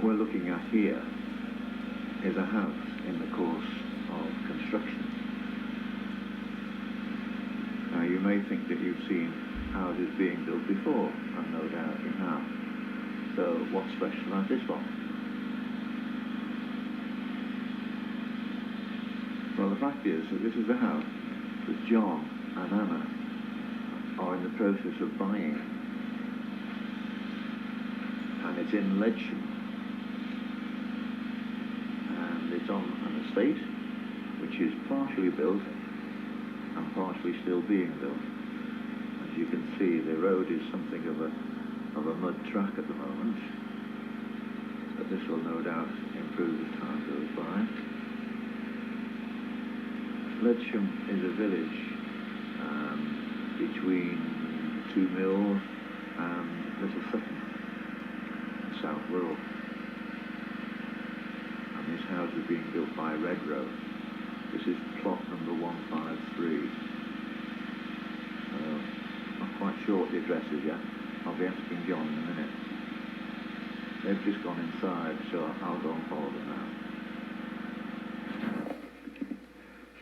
What we're looking at here is a house in the course of construction. Now you may think that you've seen houses being built before, and no doubt you have. So what's special about this one? Well, the fact is that this is the house that John and Anna are in the process of buying. And it's in Ledsham. And it's on an estate which is partially built and partially still being built. As you can see, the road is something of a mud track at the moment, but this will no doubt improve as time goes by. Ledsham is a village between Two Mills and Little Sutton, South Wirral. And this house is being built by Redrow. This is plot number 153. Not quite sure what the address is yet. I'll be asking John in a minute. They've just gone inside, so I'll go and follow them now.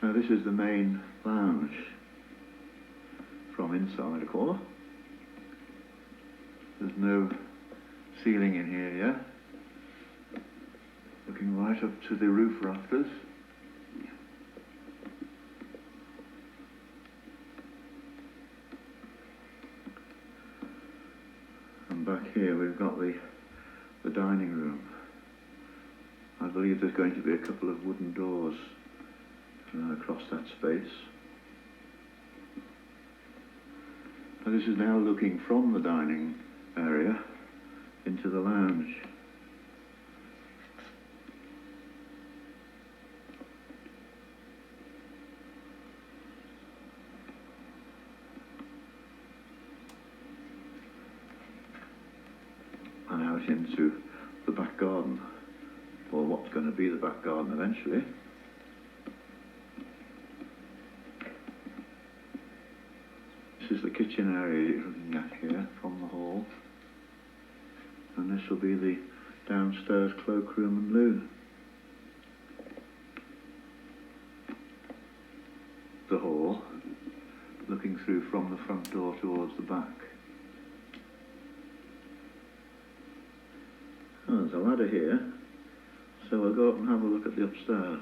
Now this is the main lounge from inside, of course. There's no ceiling in here yet. Looking right up to the roof rafters. And back here we've got the dining room. I believe there's going to be a couple of wooden doors across that space. Now this is now looking from the dining area into the lounge. And out into the back garden, or what's going to be the back garden eventually. This is the kitchen area you're looking at here from the hall, and this will be the downstairs cloakroom and loo. The hall, looking through from the front door towards the back. Oh, there's a ladder here, so we'll go up and have a look at the upstairs.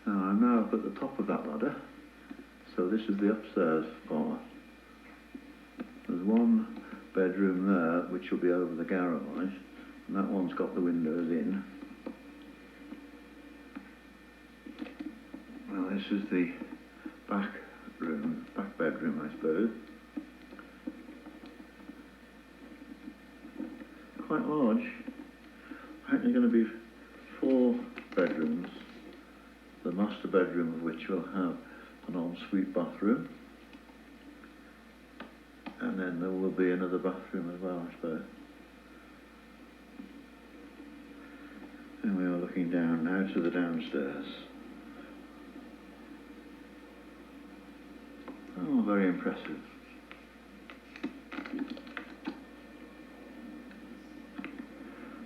Now I'm now up at the top of that ladder. So this is the upstairs part. There's one bedroom there which will be over the garage, and that one's got the windows in. Well, this is the back room, back bedroom I suppose. Quite large. I think there's going to be 4 bedrooms, the master bedroom of which will have an ensuite bathroom, and then there will be another bathroom as well, I suppose. And we are looking down now to the downstairs. Oh, very impressive.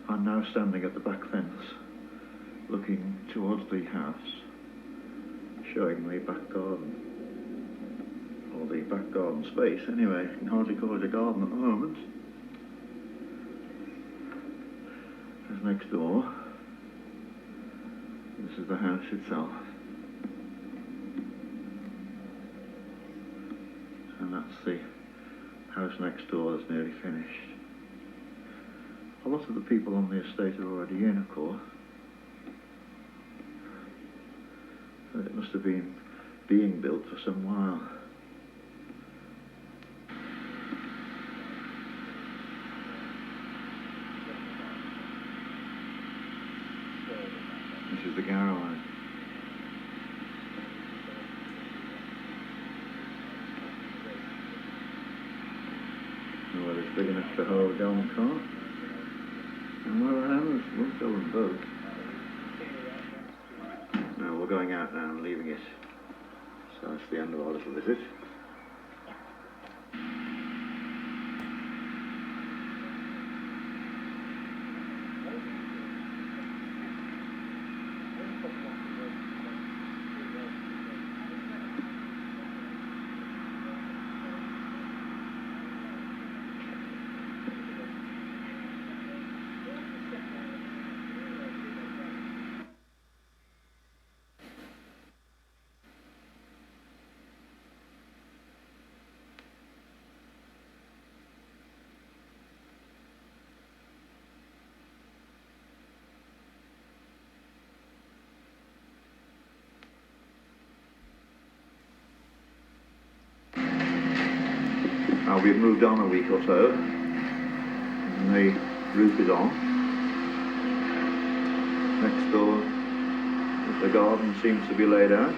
I'm now standing at the back fence, looking towards the house, showing the back garden, or the back garden space anyway. You can hardly call it a garden at the moment. There's next door. This is the house itself. And that's the house next door that's nearly finished. A lot of the people on the estate are already in, of course. It must have been being built for some while. This is the garage. Well, it's big enough to hold a golf cart. And well, the house, we'll fill them both. No, we're going out now and leaving it. So that's the end of our little visit. Now we've moved on a week or so, and the roof is on. Next door, the garden seems to be laid out.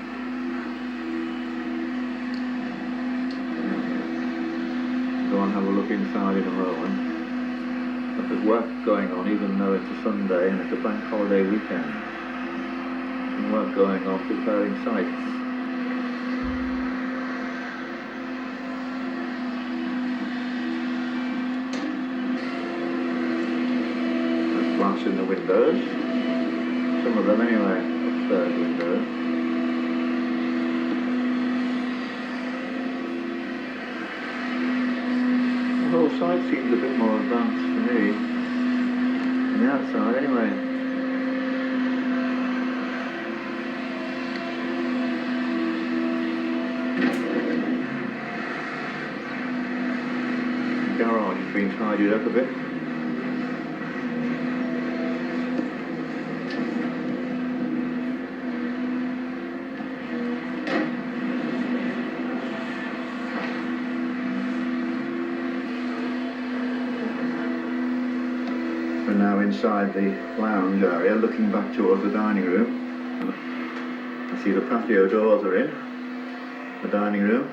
Go and have a look inside in a moment. But there's work going on, even though it's a Sunday and it's a bank holiday weekend. Some work going on preparing sites. There's glass in the windows. Some of them anyway, upstairs windows. The whole site seems a bit more advanced to me, on the outside anyway. The garage has been tidied up a bit. We're now inside the lounge area, looking back towards the dining room. I see the patio doors are in the dining room.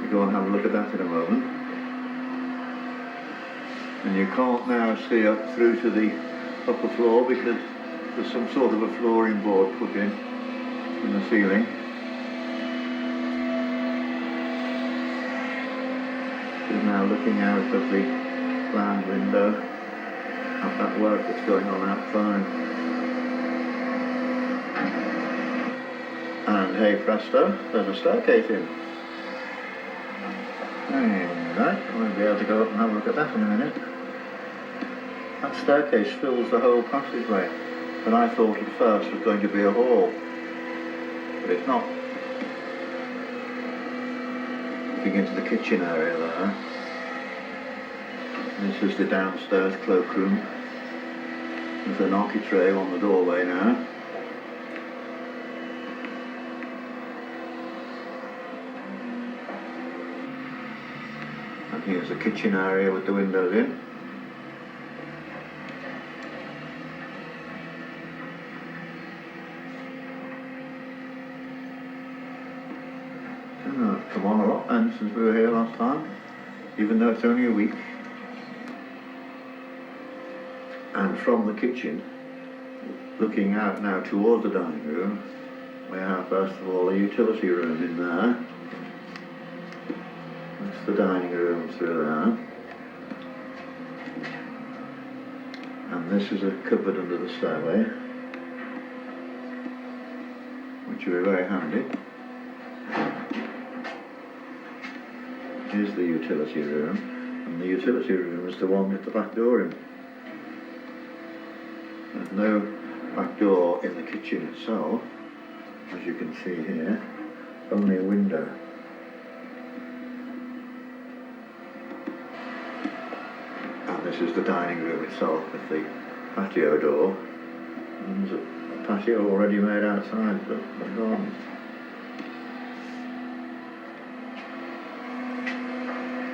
We go and have a look at that in a moment. And you can't now see up through to the upper floor because there's some sort of a flooring board put in the ceiling. We're now looking out of the lounge window at that work that's going on outside. And hey presto, there's a staircase in. Right, we'll be able to go up and have a look at that in a minute. That staircase fills the whole passageway, but I thought at first it was going to be a hall, but it's not. Looking into the kitchen area there. This is the downstairs cloakroom. There's an architrave on the doorway now. And here's the kitchen area with the windows in. Oh, it's come on a lot then since we were here last time, even though it's only a week. And from the kitchen, looking out now towards the dining room, we have first of all a utility room in there. That's the dining room through there. And this is a cupboard under the stairway, which will be very handy. Here's the utility room, and the utility room is the one with the back door in. There's no back door in the kitchen itself, as you can see here, only a window. And this is the dining room itself with the patio door. And there's a patio already made outside the garden.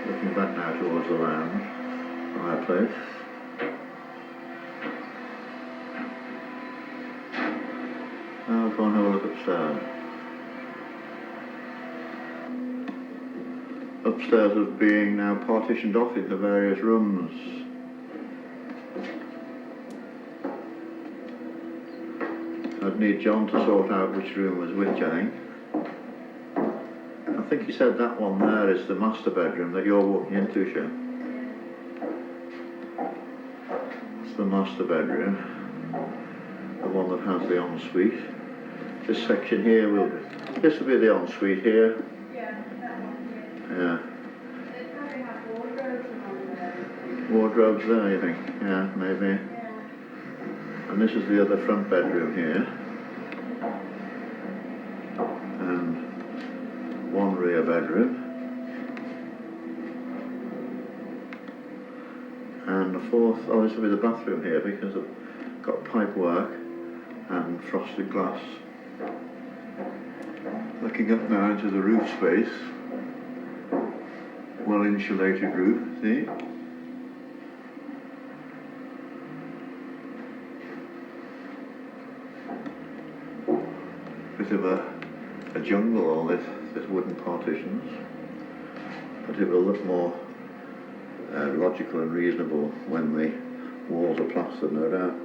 Looking back now towards the lounge, fireplace. Now we'll go and have a look upstairs. Upstairs is being now partitioned off into various rooms. I'd need John to sort out which room was which, I think. I think he said that one there is the master bedroom that you're walking into, Shem. It's the master bedroom, the one that has the ensuite. This section here will be, this will be the ensuite here. Yeah, that one, yeah. Yeah. They probably have wardrobes along there. Wardrobes there, you think? Yeah, maybe. Yeah. And this is the other front bedroom here. And one rear bedroom. And the fourth, oh, this will be the bathroom here because I've got pipe work and frosted glass. Looking up now into the roof space. well insulated roof, see? Bit of a jungle, all this wooden partitions, but it will look more logical and reasonable when the walls are plastered, no doubt.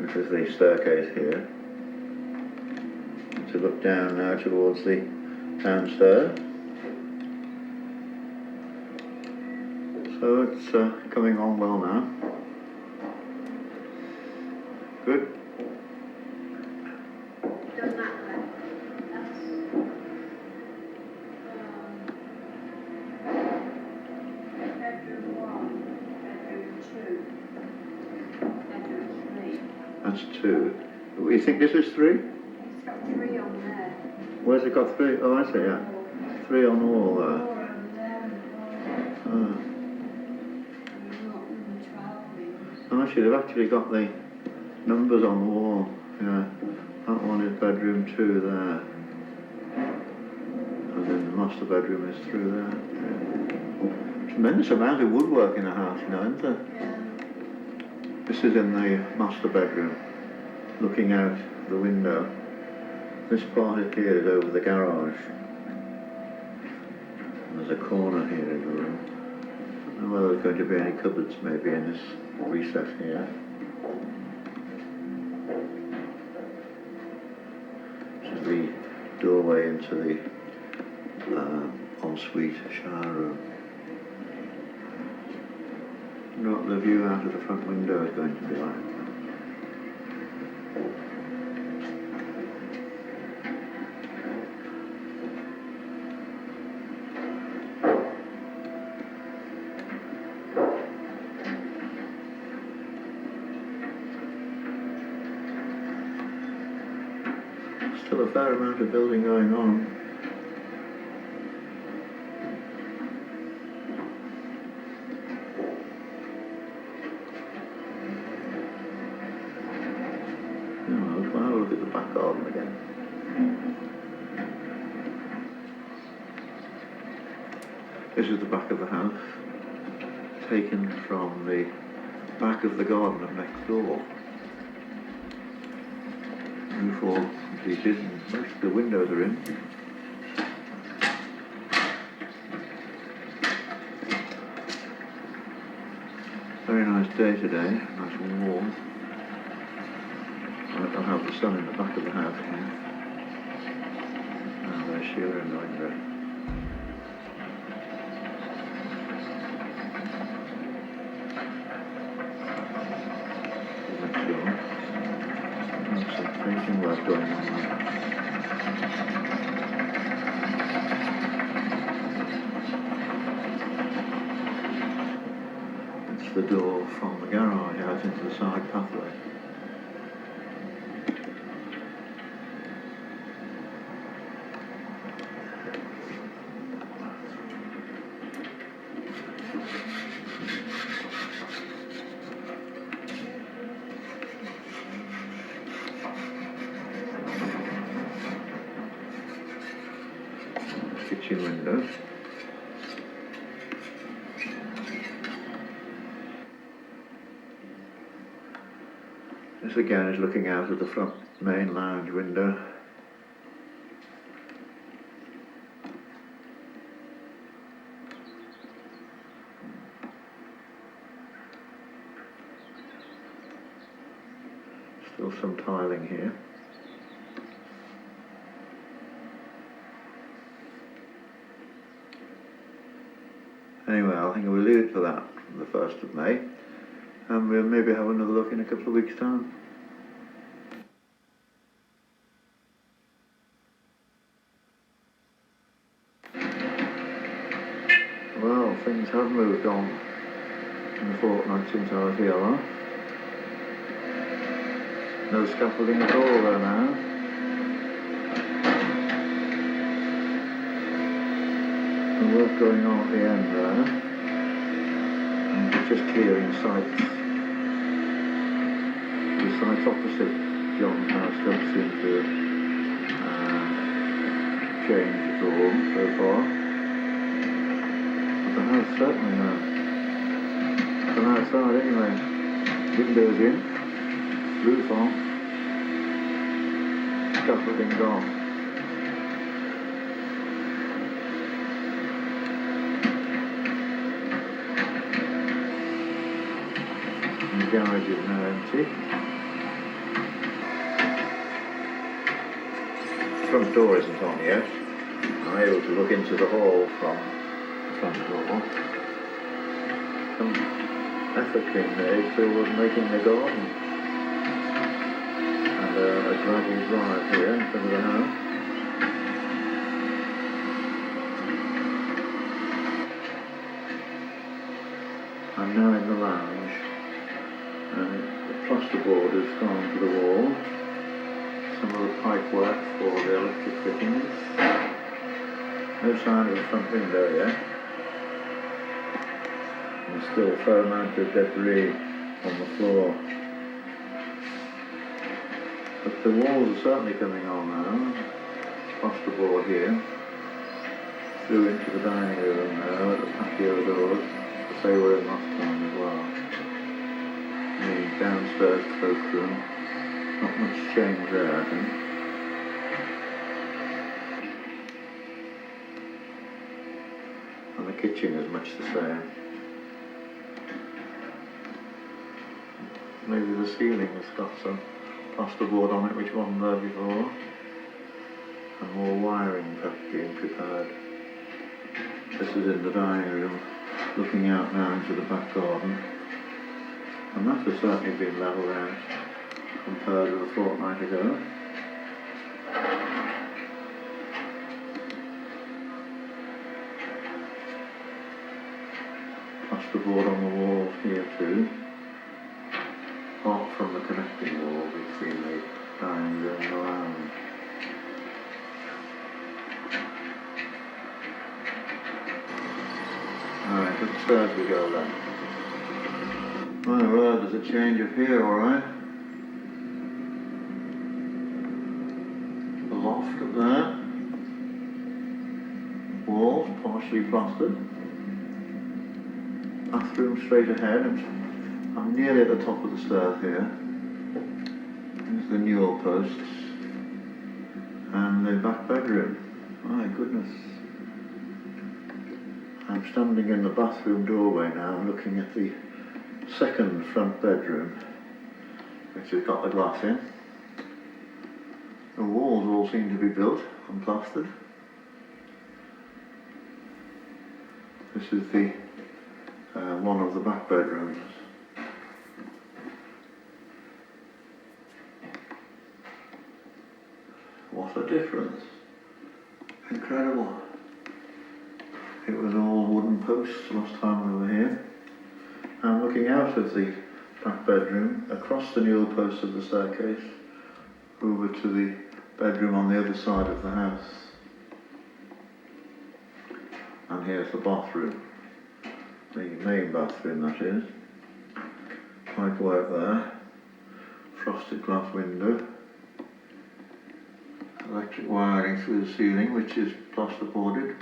This is the staircase here. To look down now towards the downstairs. So it's coming on well now. Good. Done that way. That's bedroom 1, bedroom 2, bedroom 3. That's 2. You think this is 3? It's got 3 on there. Where's it got 3? Oh, I see, yeah. 3 on the wall there. 4 on there. Ah. Not number 12 is. Oh, actually, they've actually got the numbers on the wall. Yeah. That one is bedroom 2 there. And then the master bedroom is through there. Yeah. Tremendous amount of woodwork in the house now, isn't there? Yeah. This is in the master bedroom, looking out the window. This part here is over the garage. And there's a corner here in the room. I don't know whether there's going to be any cupboards maybe in this recess here. This is the doorway into the ensuite shower room. I wonder what the view out of the front window is going to be like. Still a fair amount of building going on. Let's have a look at the back garden again. This is the back of the house, taken from the back of the garden of next door. Roof all completed, and most of the windows are in. Very nice day today, nice and warm. I'll have the sun in the back of the house here. And there's Sheila in the window. Next door. There's some painting work going on there. It's the door from the garage out into the side pathway. Kitchen window. This again is looking out of the front main lounge window. Still some tiling here. Anyway, I think we'll leave it for that, from the 1st of May, and we'll maybe have another look in a couple of weeks' time. Well, things have moved on in the fortnight since I was here last. No scaffolding at all there now. The work going on at the end there, and it's just clearing sites. The sites opposite John's house don't seem to changed at all so far. But the house certainly has. From outside anyway. Windows in, roof on, scaffolding off. The garage is now empty. Front door isn't on yet. I'm able to look into the hall from the front door. Some effort came made towards making a garden and a gravel drive here in front of the house. I'm now in the lounge and the plasterboard has gone to the wall. Some of the pipe work for the electric fittings. No sign of the front window yet. And still fair amount of debris on the floor. But the walls are certainly coming on now. Plasterboard here. Through into the dining room now at the patio doors. As they were in last time as well. The downstairs cloakroom. Not much change there, I think. And the kitchen is much the same. Maybe the ceiling has got some plasterboard on it which wasn't there before. And more wiring being prepared. This is in the dining room, looking out now into the back garden. And that has certainly been levelled out compared with a fortnight ago. Plasterboard on the walls here too, apart from the connecting wall between the dining room and the lounge. Alright, upstairs we go then. Oh, well, there's a change up here, alright. The loft up there. Walls partially plastered. Bathroom straight ahead. I'm nearly at the top of the stairs here. There's the newel posts. And the back bedroom. My goodness. I'm standing in the bathroom doorway now, looking at the second front bedroom, which has got the glass in. The walls all seem to be built and plastered. This is the one of the back bedrooms. What a difference. Incredible. It was all wooden posts last time we were here. I'm looking out of the back bedroom, across the newel posts of the staircase, over to the bedroom on the other side of the house. And here's the bathroom. The main bathroom, that is. Pipe work there. Frosted glass window. Electric wiring through the ceiling, which is plasterboarded.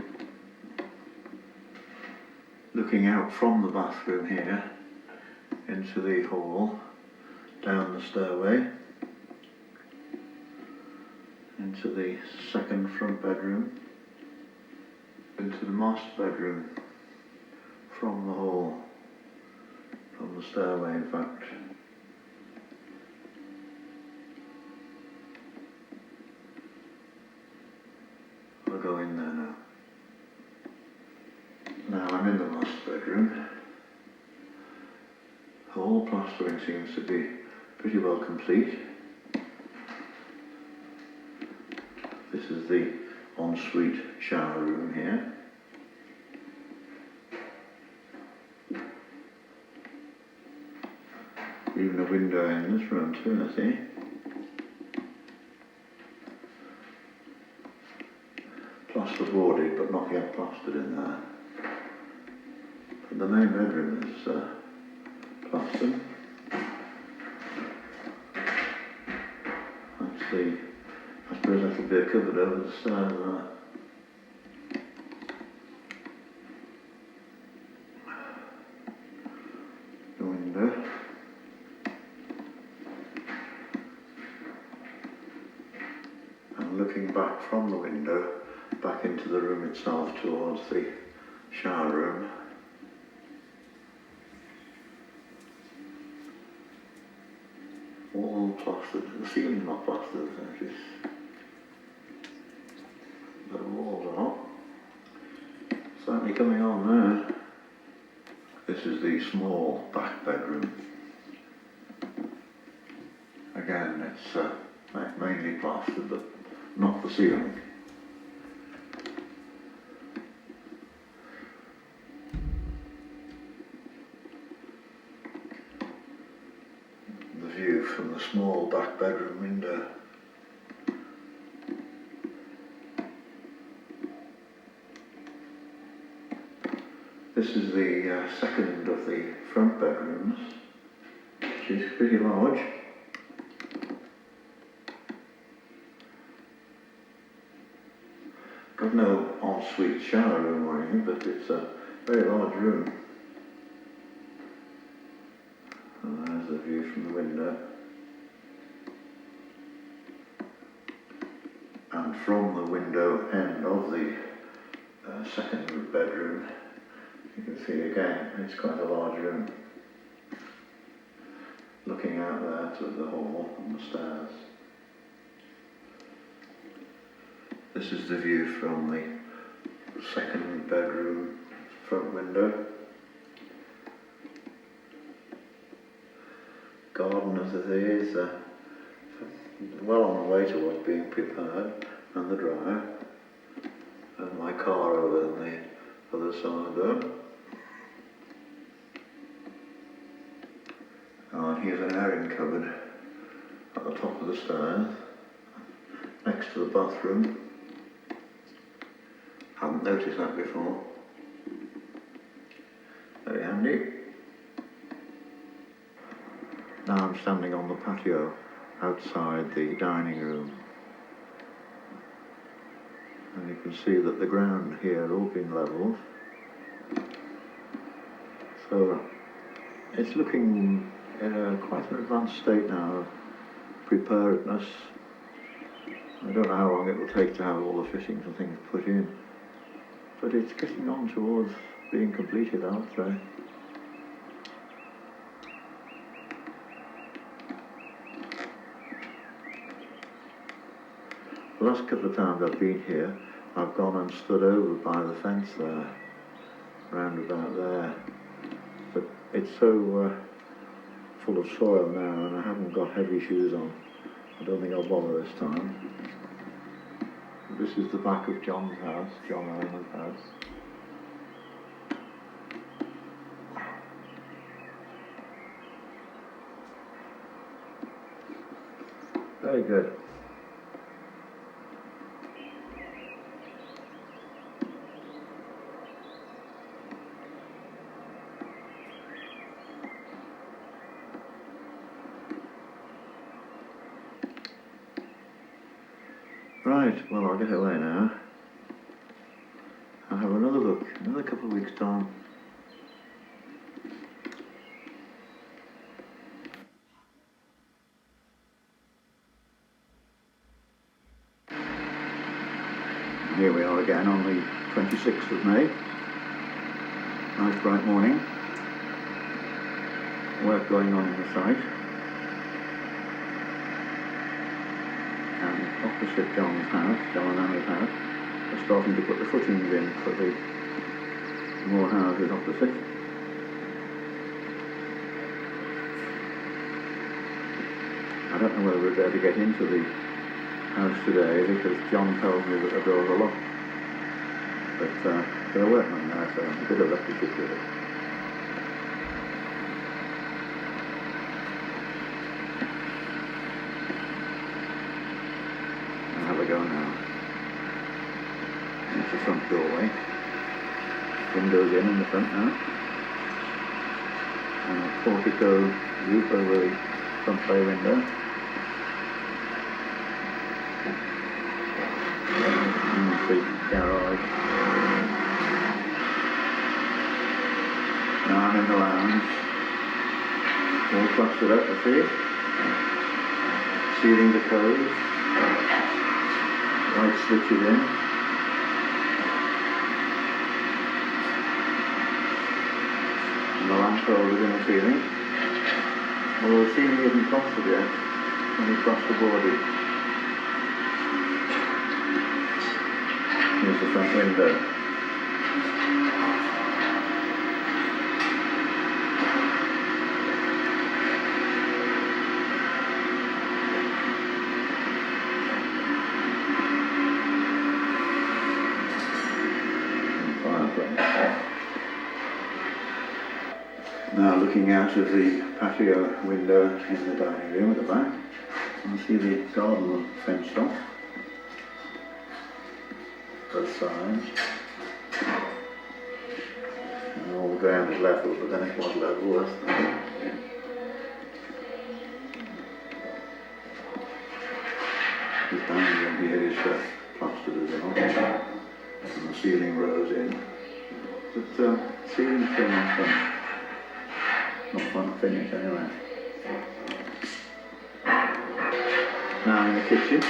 Looking out from the bathroom here into the hall, down the stairway, into the second front bedroom, into the master bedroom from the hall, from the stairway in fact. I'll go in there now. Now I'm in the master bedroom. All plastering seems to be pretty well complete. This is the ensuite shower room here. Even a window in this room too, I see. Plasterboarded, but not yet plastered in there. But the main bedroom is plastered. That's the, I suppose that'll be a cupboard over the stairs there. And looking back from the window, back into the room itself towards the shower room. All plastered, the ceiling's not plastered, it is, but the walls are. Certainly coming on there. This is the small back bedroom. Again, it's mainly plastered, but not the ceiling. The view from the small back bedroom window. This is the second of the front bedrooms, which is pretty large. Got no ensuite shower room or anything, but it's a very large room. And there's the view from the window. And from the window end of the second bedroom, you can see again, it's quite a large room. Looking out there to the hall and the stairs. This is the view from the second bedroom front window. Garden as it is, well on the way towards being prepared, and the dryer, and my car over on the other side there. And here's an airing cupboard at the top of the stairs, next to the bathroom. Haven't noticed that before. Very handy. Now I'm standing on the patio outside the dining room. And you can see that the ground here all been levelled. So it's looking in quite an advanced state now of preparedness. I don't know how long it will take to have all the fittings and things put in. But it's getting on towards being completed, I would say. The last couple of times I've been here, I've gone and stood over by the fence there, round about there. But it's so full of soil now, and I haven't got heavy shoes on. I don't think I'll bother this time. This is the back of John's house, John Iron's house. Very good. Right, well I'll get away now. I'll have another look, another couple of weeks' time. Here we are again on the 26th of May. Nice bright morning. Work going on in the site. And opposite John's house, John and Anna's house, they're starting to put the footings in for the more houses opposite. I don't know whether we'll be able to get into the house today because John told me that the doors are locked. But they're workmen now, so a bit of luck we should do it. Go now. It's the front doorway. Windows in the front now. And a portico roof over the front bay window. And the garage. Now I'm in the lounge. All plastered up, I see it. Ceilings are closed. switches in. And the lamp holders in the ceiling. Although the ceiling isn't plastered yet, only plasterboarded. Here's the front window. Now looking out of the patio window in the dining room at the back, I see the garden fenced off, both sides, and all the ground is level, but then it was level last time. The dining room here is plastered as well, and the ceiling rose in, but ceiling's still not done. Not fun to finish anyway. Now in the kitchen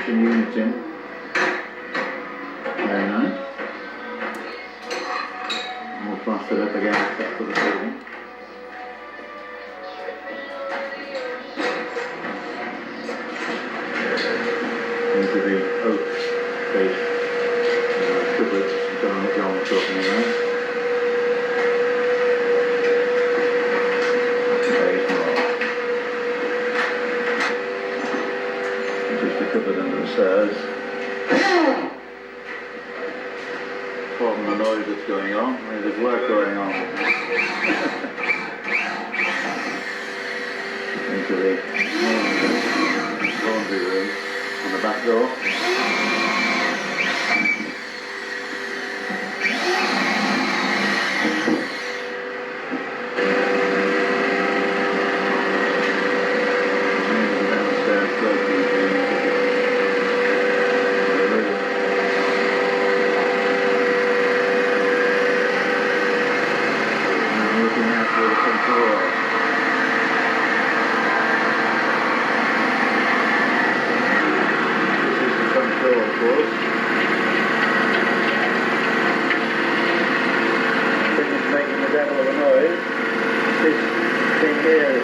unit's in. Very nice. All plastered up again except for the ceiling. Into the oak base cupboards John was talking about. Cupboard under the stairs. Pardon the noise that's going on. There's work going on. Into the laundry room on the back door.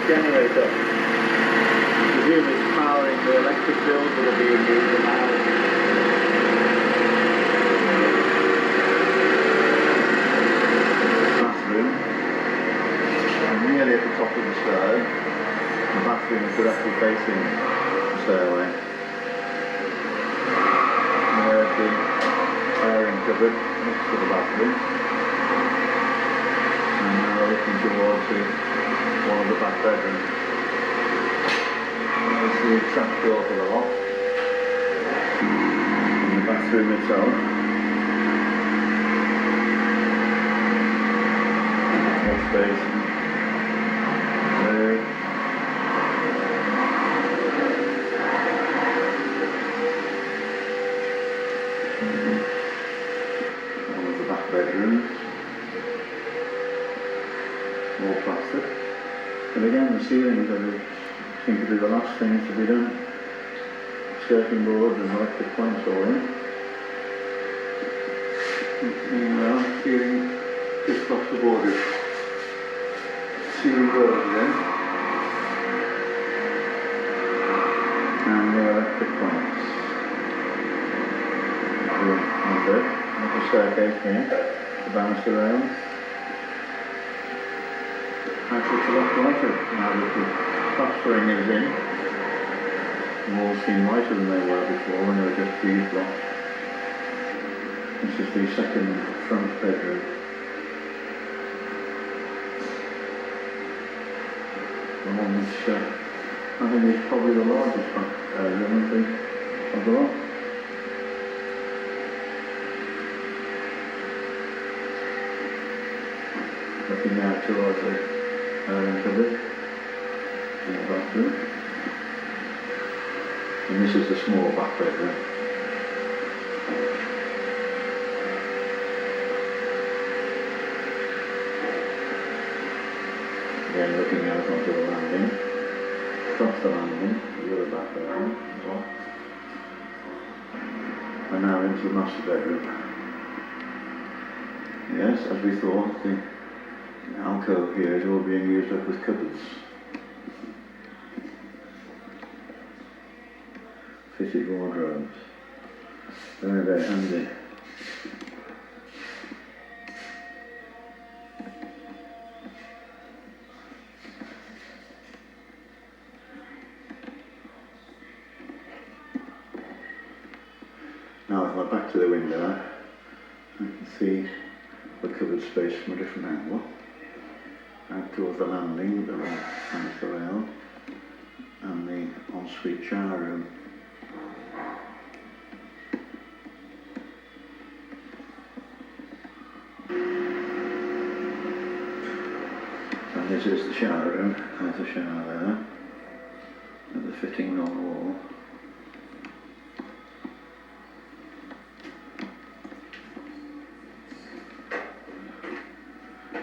Generator. I presume it's powering the electric bills that are being used now. Bathroom. I'm nearly at the top of the stairs. The bathroom is directly facing the stairway. There's the airing cupboard next to the bathroom. And now looking towards one of the back bedrooms. There's the trap door for the loft. And the bathroom itself. Wash basin. There. One of the back bedrooms. All plastered. But again, the ceilings seem to be the last things to be done. Skirting boards and electric points all in. Meanwhile, ceiling just plasterboarded. Ceiling boards again. And the electric points. The staircase here, the banister rails. Actually, it's a lot lighter now that the plastering is in. The walls seem lighter than they were before when they were just these blocks. This is the second front bedroom. The one which I think is probably the largest front bedroom of the lot. Looking out towards the cupboard in the bathroom, and this is the small back bedroom. Again looking out onto the landing, across the landing, the other back bedroom as well. And now into the master bedroom. Yes, as we thought, the alcove here is all being used up with cupboards. Fitted wardrobes. Very, very handy. Now if I back to the window, I can see the cupboard space from a different angle. Out towards the landing, the right hand of the rail, and the ensuite shower room. And this is the shower room. There's a shower there, with the fitting on the wall.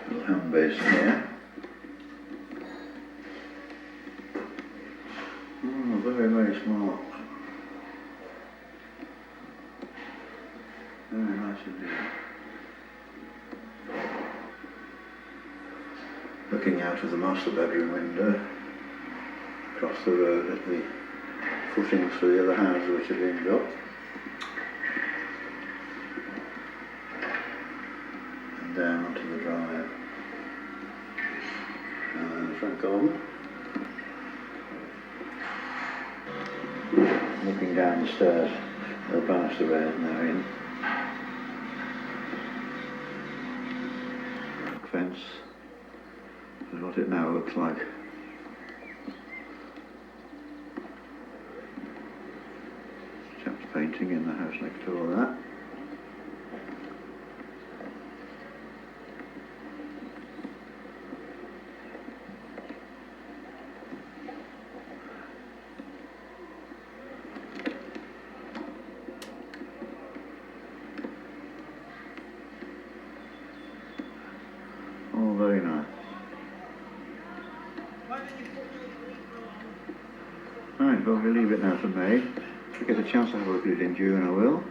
Little hand basin here. Oh, very, very smart. Very nice indeed. Looking out of the master bedroom window, across the road at the footings for the other houses which are being built. And down onto the drive. And then the front garden. Looking down the stairs, they'll pass the rail and they're in. Fence. Is what it now looks like. Chap's painting in the house next door there. All very nice. Right, well we'll leave it now for May. If I get a chance to have a look at it in June, I will.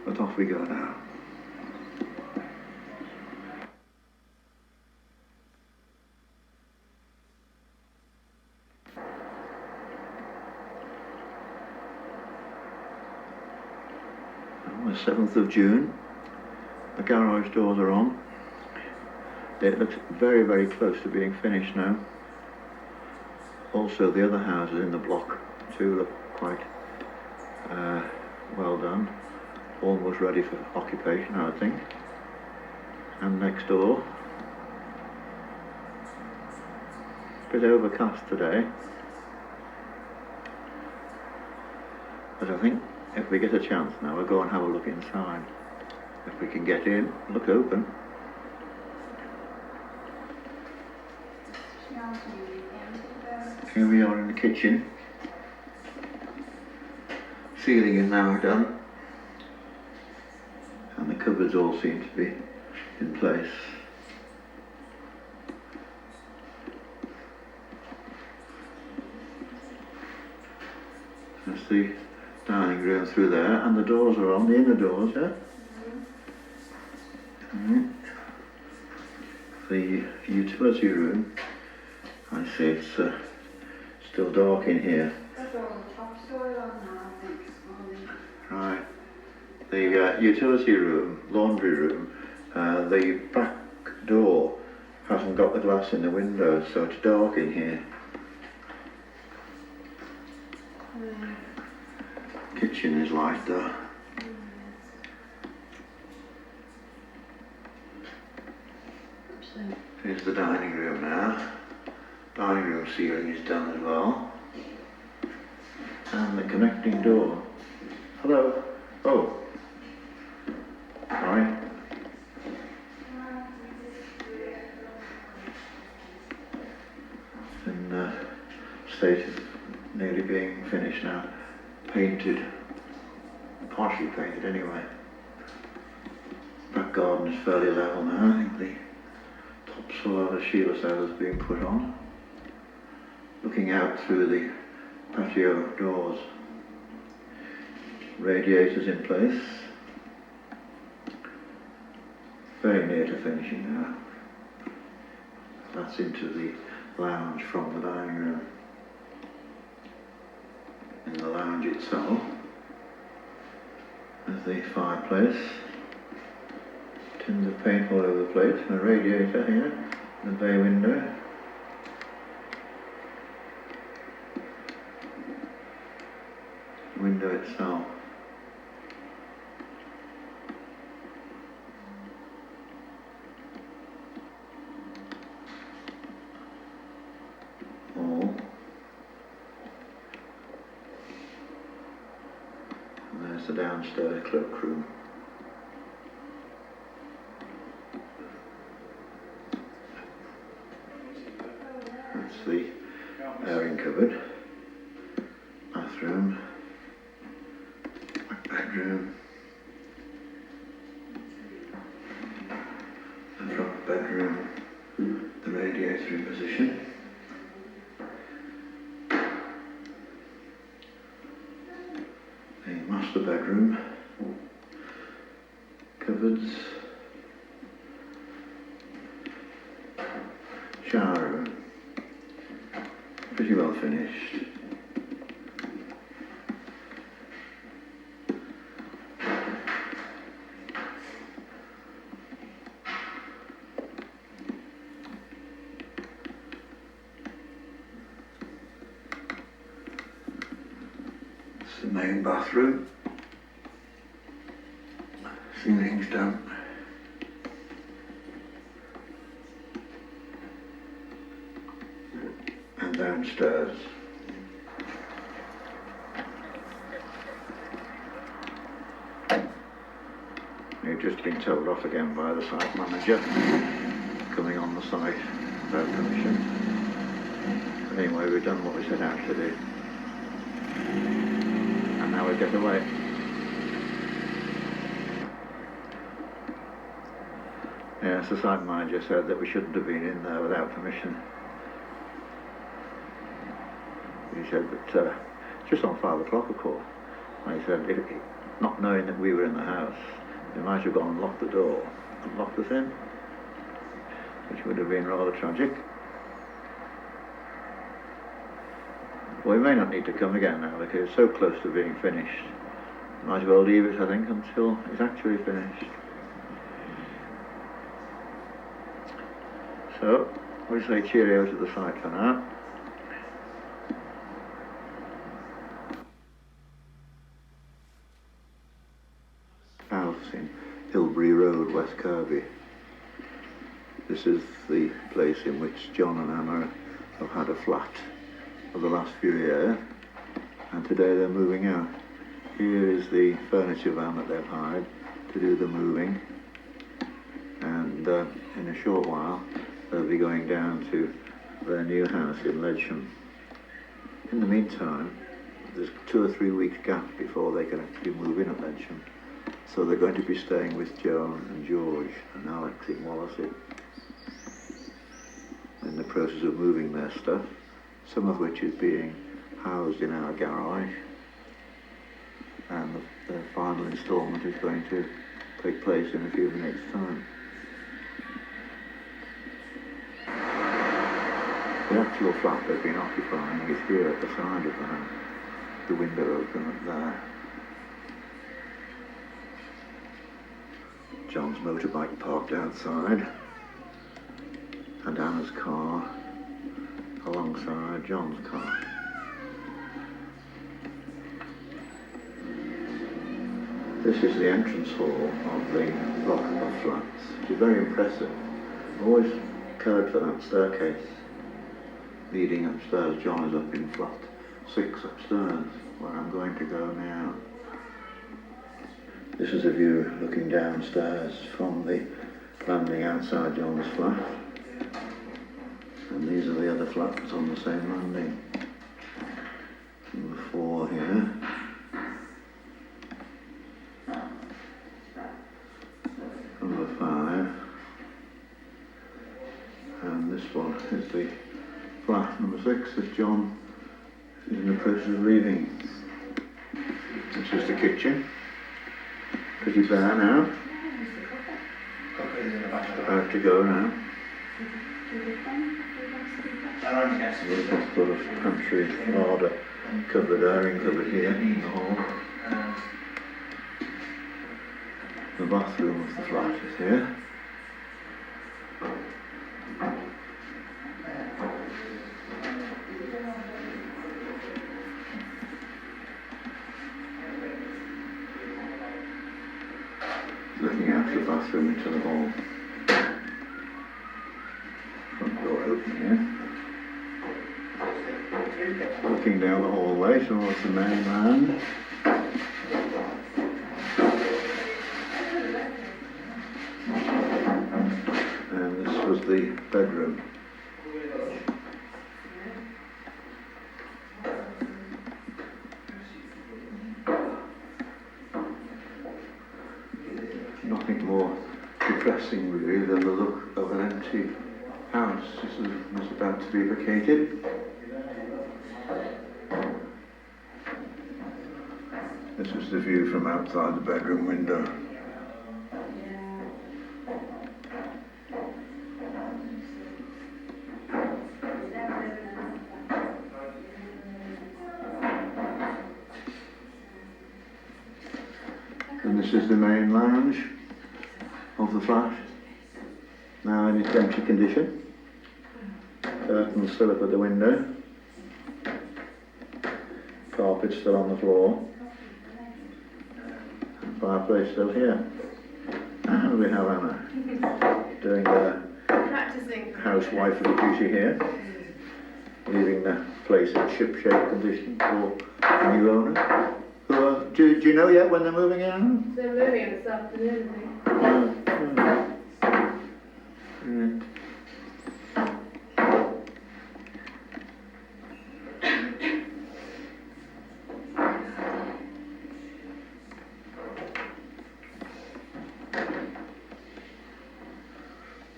But off we go now. On the 7th of June, the garage doors are on. It looks very, very close to being finished now. Also, the other houses in the block too look quite well done. Almost ready for occupation, I would think. And next door, a bit overcast today. But I think if we get a chance now, we'll go and have a look inside. If we can get in, look open. Here we are in the kitchen. Ceiling is now done. And the cupboards all seem to be in place. That's the dining room through there, and the doors are on, the inner doors, yeah? The utility room, I see it's still dark in here. That's all the topsoil on now, I think, this morning. Right. The utility room, laundry room, the back door hasn't got the glass in the window, so it's dark in here. Kitchen is light though. Here's the dining room now. Dining room ceiling is done as well. And the connecting door. Hello. Oh. Sorry. In state of nearly being finished now. Painted. Partially painted anyway. Back garden is fairly level now. I think the topsoil, as Sheila said, is being put on. Looking out through the patio doors. Radiators in place. Very near to finishing now. That's into the lounge from the dining room. In the lounge itself, there's the fireplace. Tins of paint all over the place. A radiator here. The bay window. Window itself. Hall. And there's the downstairs cloakroom. That's the airing cupboard. Bathroom. Bedroom, the front bedroom, the radiator in position. The master bedroom, cupboards, shower room, pretty well finished. The main bathroom, ceiling's damp, and downstairs. We've just been told off again by the site manager, coming on the site without permission. Anyway, we've done what we set out to do. Now we get away. Yes, the site manager said that we shouldn't have been in there without permission. He said that just on 5 o'clock, of course. And he said, not knowing that we were in the house, they might have gone and locked the door and locked us in, which would have been rather tragic. Well, we may not need to come again now because it's so close to being finished. Might as well leave it, I think, until it's actually finished. So, we say cheerio to the site for now. House in Hilbury Road, West Kirby. This is the place in which John and Anna have had a flat for the last few years, and today they're moving out. Here is the furniture van that they've hired to do the moving, and in a short while they'll be going down to their new house in Ledsham. In the meantime, there's 2 or 3 weeks gap before they can actually move in at Ledsham, so they're going to be staying with Joan and George and Alex in Wallasey, in the process of moving their stuff, some of which is being housed in our garage, and the final instalment is going to take place in a few minutes' time. The actual flat they've been occupying is here at the side of the house, the window open up there. John's motorbike parked outside, and Anna's car alongside John's car. This is the entrance hall of the block of flats. It's very impressive. I've always cared for that staircase leading upstairs. John is up in flat 6 upstairs, where I'm going to go now. This is a view looking downstairs from the landing outside John's flat. And these are the other flats on the same landing. Number 4 here. Number 5. And this one is the flat number 6 that John She's in the process of leaving. This is the kitchen. Pretty bare now. About to go now. There's a sort of pantry, larder, cupboard, iron cupboard here in the hall. The bathroom of the flat is here. Looking out the bathroom into the hall. Front door open here. Looking down the hallway towards the main lounge. And this was the bedroom. Nothing more depressing really than the look of an empty house. This was about to be vacated. This is the view from outside the bedroom window. And this is the main lounge of the flat, now in its empty condition. Curtains still up at the window. Carpet still on the floor. Fireplace still here. And we have Anna doing her housewifely duty here, leaving the place in ship-shape condition for the new owner. Do you know yet when they're moving in? They're moving this afternoon, I think.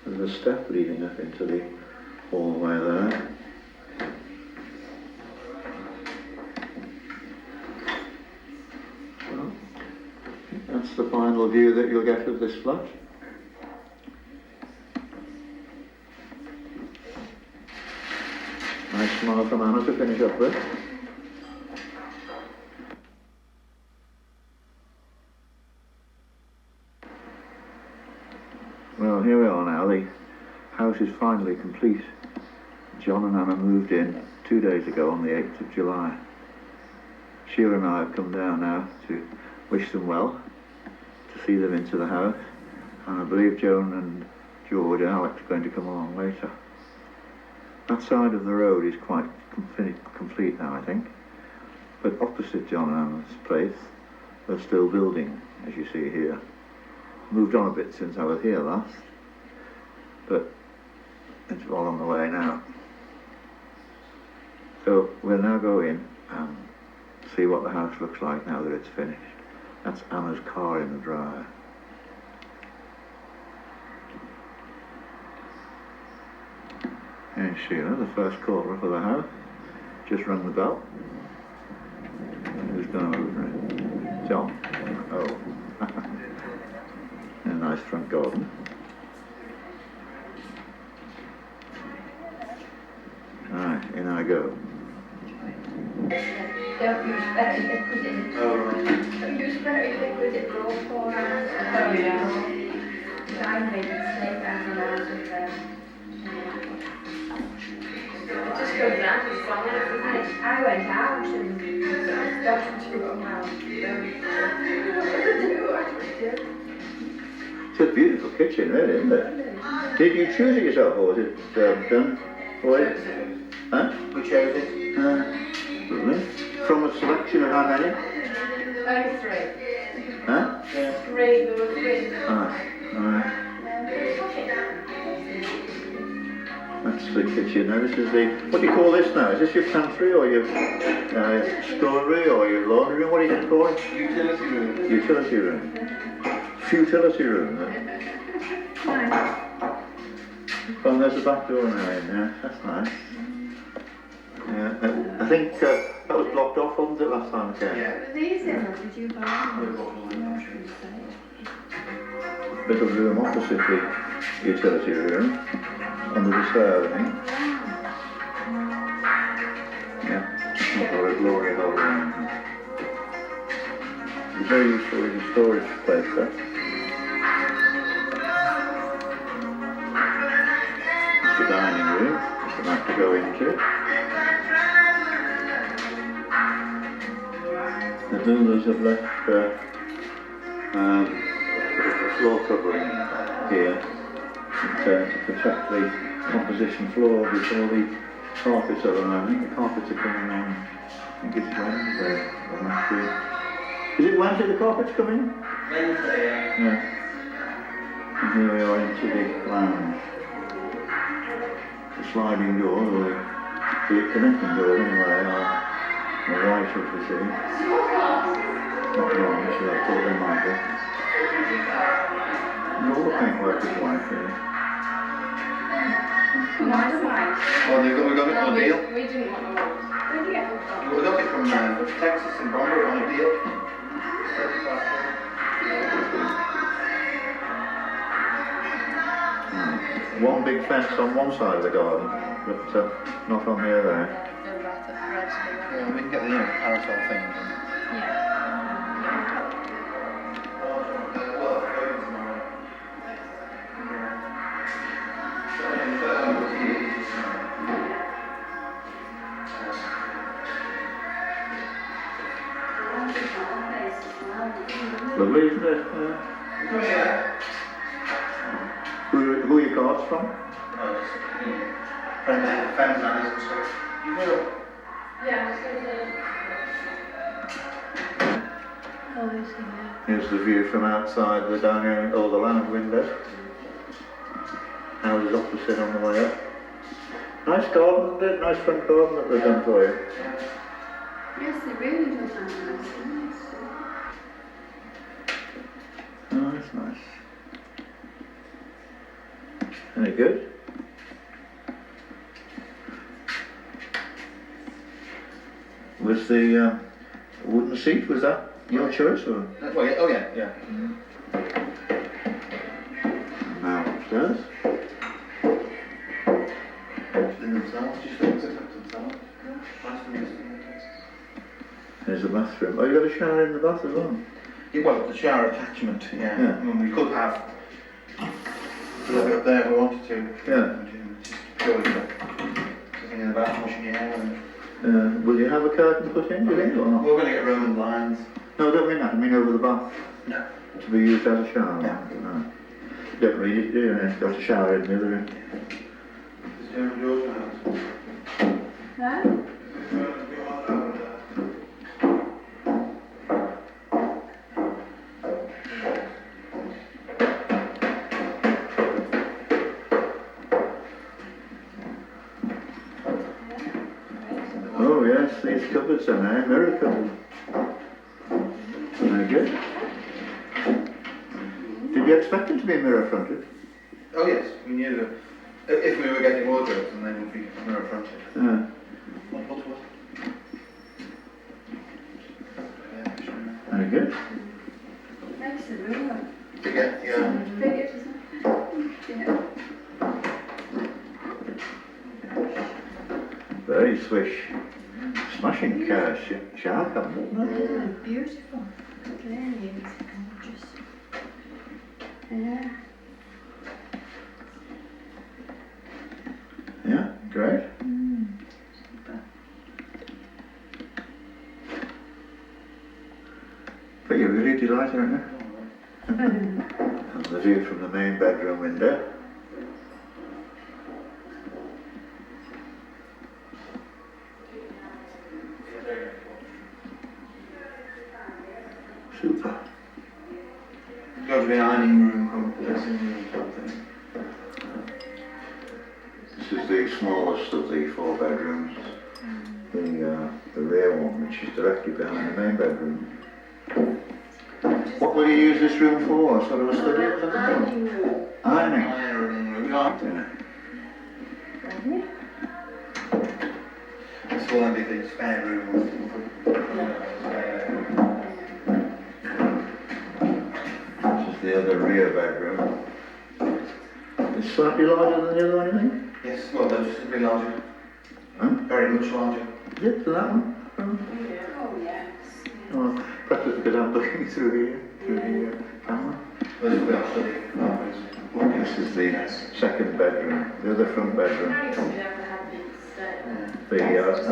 There's a step leading up into the hallway there. Well, that's the final view that you'll get of this flat. Nice smile from Anna to finish up with. Well, here we are now. The house is finally complete. John and Anna moved in 2 days ago on the 8th of July. Sheila and I have come down now to wish them well, to see them into the house, and I believe Joan and George and Alex are going to come along later. That side of the road is quite complete now, I think, but opposite John and Anna's place, they're still building, as you see here. Moved on a bit since I was here last, but it's well on the way now. So we'll now go in and see what the house looks like now that it's finished. That's Anna's car in the dryer. Here's Sheila, the first caller for the house. Just rung the bell. Who's going to open it? John. Oh. A nice front garden. Right, in I go. Don't use very liquid in it. Oh, right. Don't use very liquid, it will fall out. Oh, yeah. I made a mistake as an out of them. It just goes out as far as I went out and started to go out. It's a beautiful kitchen, really, isn't it? Did you choose it yourself, or was it done for you? Huh? We chose it. Lovely. From a selection of how many? Only 3. Huh? Yeah. 3, there were 3. Alright. That's the kitchen. Now this is the, what do you call this now? Is this your pantry or your storeroom or your laundry room? What do you call it? Utility room. Utility room. Futility room. Oh, there's the back door now in there. That's nice. Yeah, I think that was blocked off, wasn't it, last time I came? Yeah. Were these in or did you buy them? We bought all the options. Little room opposite the utility room, under the stair, I think. Yeah, or a glory hole. It's very useful as a storage place, that. It's the dining room, which we'll have to go into. The builders have left floor covering here to protect the composition floor before the carpets are on. I think the carpets are coming on, I think it's Wednesday or next week. Is it Wednesday the carpet's coming? Wednesday, yeah. Yeah. And here we are into the lounge. The sliding doors, or the connecting doors anyway, are on the right of the thing. Not wrong, so I thought they might be. And all the paintwork is white here. Why the white? Well, we got it on a deal. We didn't want the white. Where did you get them from? We got it from Texas and Bomber on a deal. One big fence on one side of the garden, but not on the other. Yeah, we can get the parasol thing. Yeah. Lovely, isn't it? Who are your cards from? Friends and stuff. You will. Yeah, oh, I see, yeah. Here's the view from outside the dining or the lounge window. Houses opposite on the way up. Nice garden, isn't it? Nice front garden that they've done for you. Yes, they really do sound nice. Oh, that's nice. Any good? Was the wooden seat, was that your choice or? Well, yeah, oh yeah, yeah. Now upstairs. In themselves, just fix it up themselves. Nice for me. There's a bathroom. Oh, you got a shower in the bath as well? Yeah, well, the shower attachment, yeah. Yeah. I mean, we could have a little bit up there if we wanted to. Yeah. Just purely for sitting in the bath, washing your hair. And Will you have a curtain put in, do you think, or not? we're going to get Roman blinds. No, I don't mean that. I mean over the bath. No. To be used as a shower. Yeah. No. You don't read it, do you? You've got a shower in the other room. Is Jeremy George house? No? Oh yes, these cupboards are now mirror cupboards. Very good. Did you expect them to be mirror fronted? Oh yes, we knew that. If we were getting wardrobes, and then it would be mirror fronted. Yeah. What? Yeah, sure. Very good. Makes the room Bigger, yeah. bigger, doesn't it? Yeah. Very swish. Smashing shower cabinet, isn't it? Yeah, beautiful. Really is gorgeous. Yeah. Yeah, great. Super. But you're really delighted, aren't you? And the view from the main bedroom window. Super. It's got to be an ironing room, dressing room or something. This is the smallest of the 4 bedrooms. The rear one, which is directly behind the main bedroom. What will you use this room for? Sort of a study or something? Dining room. Ironing. Ironing room, yeah. Yeah. Ready? This will then be the spare room. This is the other rear bedroom. It's slightly larger than the other one, you think? Yes, well, those should be larger. Huh? Very much larger. Is it to that one? Oh, yes. Oh, perhaps it's because I'm looking through here, through the camera. Those will be actually. This is the second bedroom, the other front bedroom. I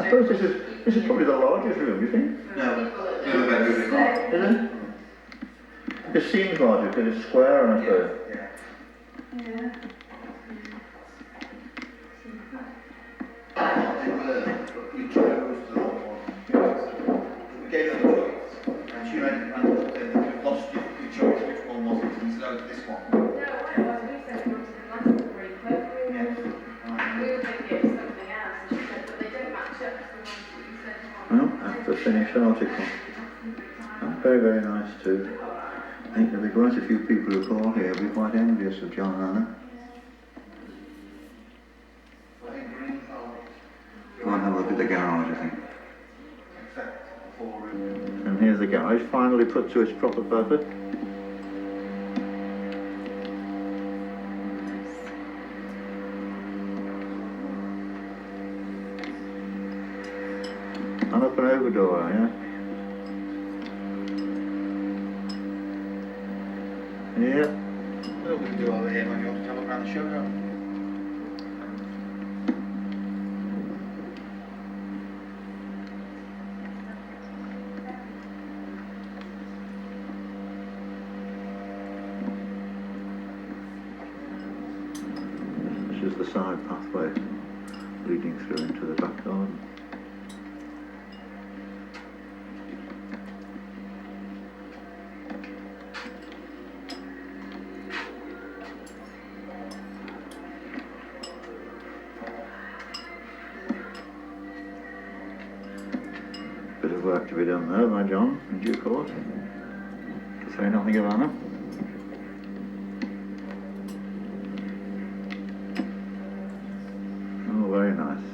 suppose this is probably the largest room, you think? No, the other bedroom is large. Is it? It seems larger because it's square, I suppose. Yeah. Yeah. We chose the wrong one. We gave them a choice, and she went and we've lost you. We chose which one was it, and said, oh, this one. No, what it was, we said it was the last green purple. Yes. We were thinking it was something else, and she said, but they don't match up to the ones that you said. Well, that's the finished article. And very, very nice too. I think there'll be quite a few people who call here will be quite envious of John and Anna. Go and have a look at the garage, I think. Except for room. And here's the garage, finally put to its proper purpose. And up and over door, yeah? Yeah. What we can do over here when you want to have a look around the showroom. This is the side pathway leading through into the back garden. Bit of work to be done there by John in due course, to say nothing of Anna. Oh, very nice.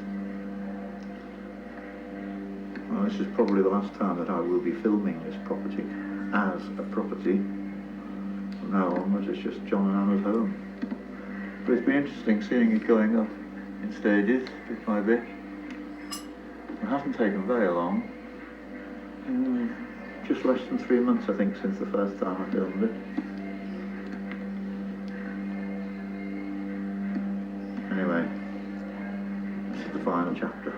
Well, this is probably the last time that I will be filming this property as a property. From now onwards, it's just John and Anna's home. But it's been interesting seeing it going up in stages, bit by bit. It hasn't taken very long. Just less than 3 months, I think, since the first time I filmed it. Anyway, this is the final chapter.